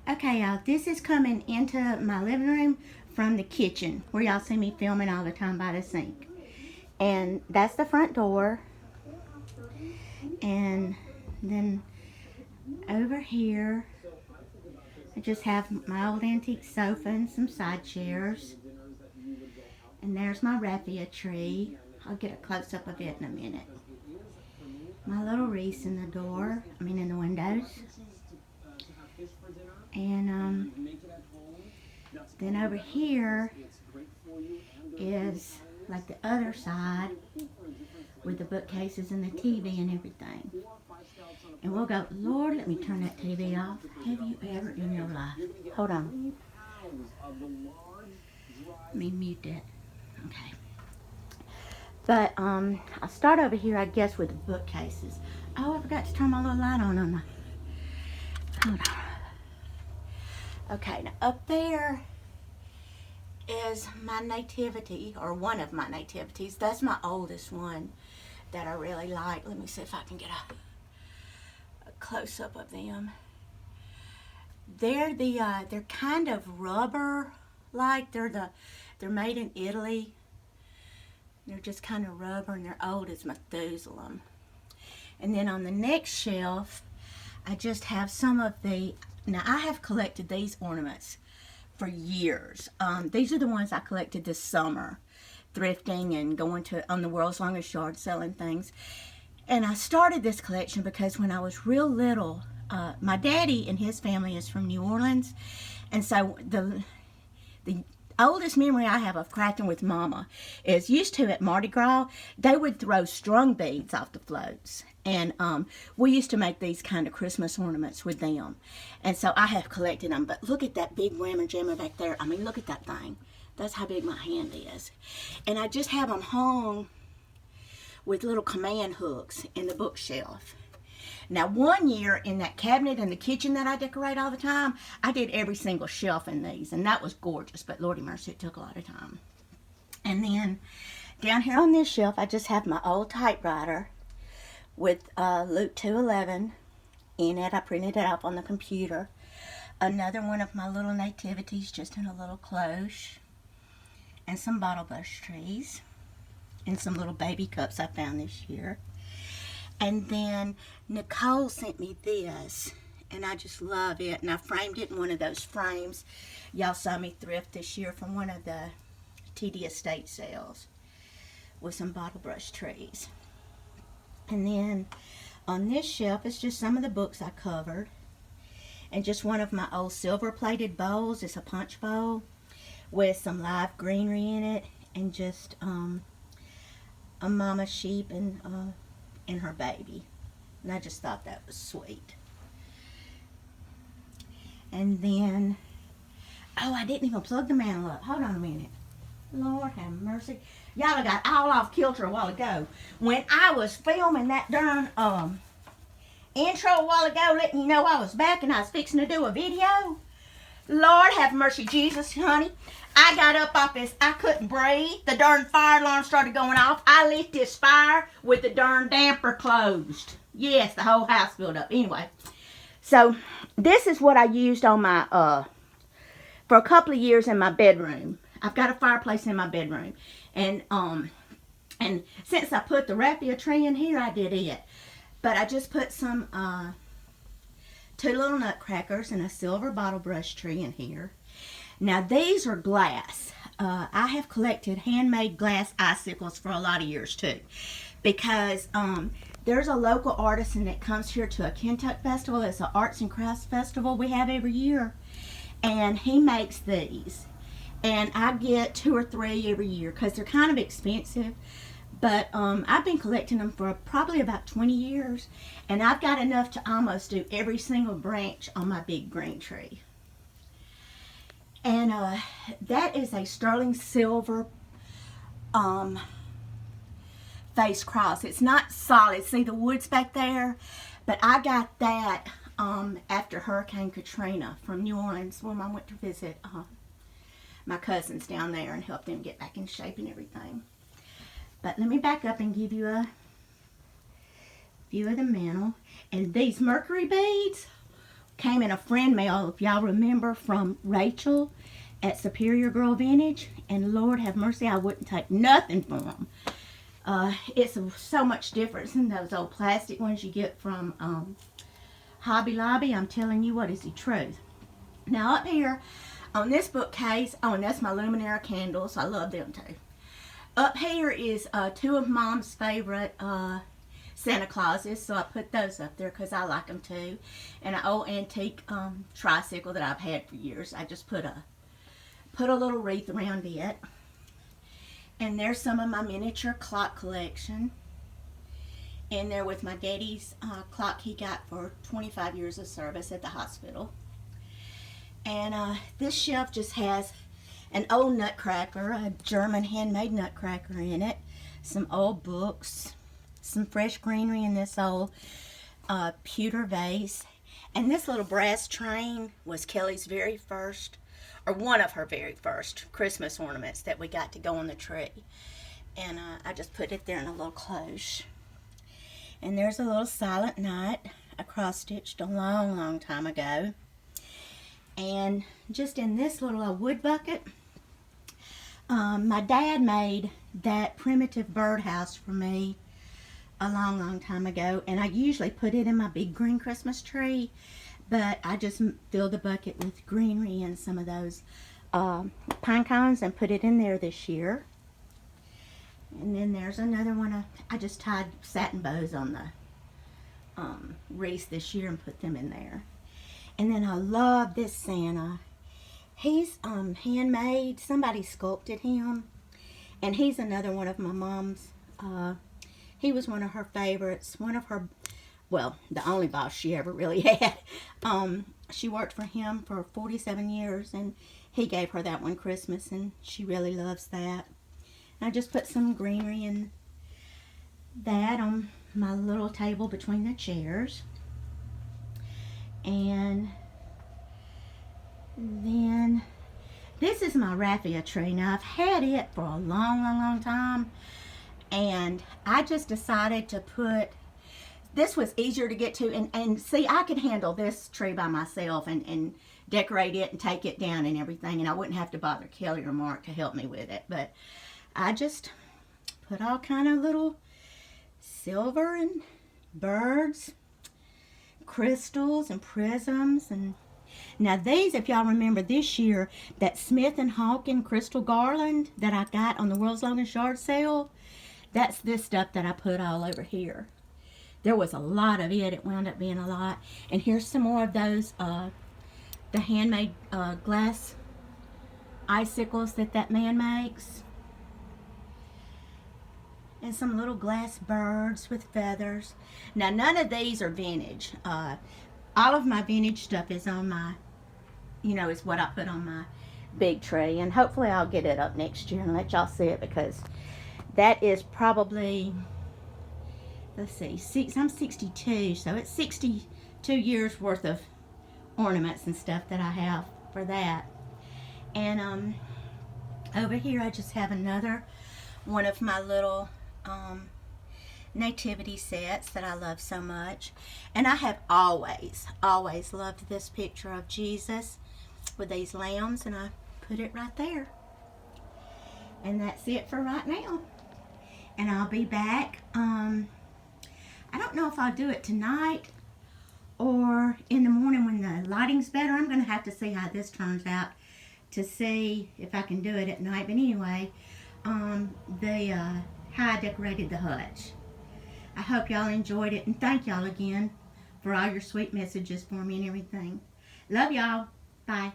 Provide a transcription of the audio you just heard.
Okay, y'all, this is coming into my living room from the kitchen where y'all see me filming all the time by the sink. And that's the front door. And then over here, I just have my old antique sofa and some side chairs. And there's my raffia tree. I'll get a close-up of it in a minute. My little wreath in the door, in the windows. And then over here is like the other side with the bookcases and the TV and everything. And we'll go, Lord, let me turn that TV off. Have you ever in your life? Hold on. Let me mute that. Okay. But I'll start over here, I guess, with the bookcases. Oh, I forgot to turn my little light on the... Hold on. Okay, now up there is my nativity, or one of my nativities. That's my oldest one that I really like. Let me see if I can get a close-up of them. They're kind of rubber-like. They're made in Italy. They're just kind of rubber, and they're old as Methuselah. And then on the next shelf, I just have some of the... Now, I have collected these ornaments for years. These are the ones I collected this summer, thrifting and going on the world's longest yard selling things. And I started this collection because when I was real little, my daddy and his family is from New Orleans. And so the oldest memory I have of crafting with Mama is used to at Mardi Gras, they would throw strung beads off the floats. And we used to make these kind of Christmas ornaments with them. And so I have collected them. But look at that big whammer jammer back there. Look at that thing. That's how big my hand is. And I just have them hung with little command hooks in the bookshelf. Now, one year in that cabinet in the kitchen that I decorate all the time, I did every single shelf in these. And that was gorgeous. But Lordy mercy, it took a lot of time. And then down here on this shelf, I just have my old typewriter with Luke 2:11 in it. I printed it up on the computer. Another one of my little nativities just in a little cloche. And some bottle bush trees. And some little baby cups I found this year. And then Nicole sent me this. And I just love it. And I framed it in one of those frames. Y'all saw me thrift this year from one of the TD estate sales. With some bottle brush trees. And then on this shelf is just some of the books I covered. And just one of my old silver plated bowls. It's a punch bowl with some live greenery in it. And just a mama sheep and her baby. And I just thought that was sweet. And then, oh, I didn't even plug the mantle up. Hold on a minute. Lord have mercy. Y'all got all off kilter a while ago. When I was filming that darn intro a while ago, letting you know I was back and I was fixing to do a video. Lord have mercy, Jesus, honey. I got up off this. I couldn't breathe. The darn fire alarm started going off. I lit this fire with the darn damper closed. Yes, the whole house filled up. Anyway, so this is what I used on my, for a couple of years in my bedroom. I've got a fireplace in my bedroom. And since I put the raffia tree in here, I did it. But I just put some, 2 little nutcrackers and a silver bottle brush tree in here. Now these are glass. I have collected handmade glass icicles for a lot of years too. Because there's a local artisan that comes here to a Kentucky festival. It's an arts and crafts festival we have every year. And he makes these. And I get 2 or 3 every year because they're kind of expensive. But I've been collecting them for probably about 20 years. And I've got enough to almost do every single branch on my big green tree. And that is a sterling silver face cross. It's not solid. See the woods back there? But I got that after Hurricane Katrina from New Orleans when I went to visit my cousins down there and help them get back in shape and everything. But let me back up and give you a view of the mantle. And these mercury beads came in a friend mail, if y'all remember, from Rachel at Superior Girl Vintage. And Lord have mercy, I wouldn't take nothing from them. It's so much different than those old plastic ones you get from Hobby Lobby. I'm telling you what is the truth. Now up here on this bookcase, oh, and that's my Luminara candles. I love them too. Up here is two of Mom's favorite Santa Clauses, so I put those up there because I like them too. And an old antique tricycle that I've had for years. I just put a little wreath around it. And there's some of my miniature clock collection. In there with my daddy's clock he got for 25 years of service at the hospital. And this shelf just has an old nutcracker, a German handmade nutcracker in it, some old books, some fresh greenery in this old pewter vase. And this little brass train was Kelly's very first, or one of her very first Christmas ornaments that we got to go on the tree. And I just put it there in a little cloche. And there's a little Silent Night I cross-stitched a long, long time ago. And just in this little wood bucket, my dad made that primitive birdhouse for me a long, long time ago. And I usually put it in my big green Christmas tree. But I just filled the bucket with greenery and some of those pine cones and put it in there this year. And then there's another one. I just tied satin bows on the wreath this year and put them in there. And then I love this Santa. He's handmade. Somebody sculpted him. And he's another one of my mom's. He was one of her favorites. One of her, well, the only boss she ever really had. She worked for him for 47 years. And he gave her that one Christmas. And she really loves that. And I just put some greenery in that on my little table between the chairs. And then this is my Raffia tree. Now I've had it for a long, long, long time. And I just decided to put, this was easier to get to. And see, I could handle this tree by myself and decorate it and take it down and everything. And I wouldn't have to bother Kelly or Mark to help me with it. But I just put all kind of little silver and birds, crystals and prisms. And now these, if y'all remember this year, that Smith and Hawken crystal garland that I got on the World's Longest Yard Sale, that's this stuff that I put all over here. There was a lot of it. It wound up being a lot. And here's some more of those, the handmade glass icicles that man makes. And some little glass birds with feathers. Now, none of these are vintage. All of my vintage stuff is on my, is what I put on my big tree. And hopefully I'll get it up next year and let y'all see it, because that is probably, let's see, I'm 62. So it's 62 years worth of ornaments and stuff that I have for that. And over here I just have another one of my little nativity sets that I love so much. And I have always loved this picture of Jesus with these lambs, and I put it right there. And that's it for right now. And I'll be back. I don't know if I'll do it tonight or in the morning when the lighting's better. I'm going to have to see how this turns out to see if I can do it at night. But anyway, how I decorated the hutch. I hope y'all enjoyed it, and thank y'all again for all your sweet messages for me and everything. Love y'all. Bye.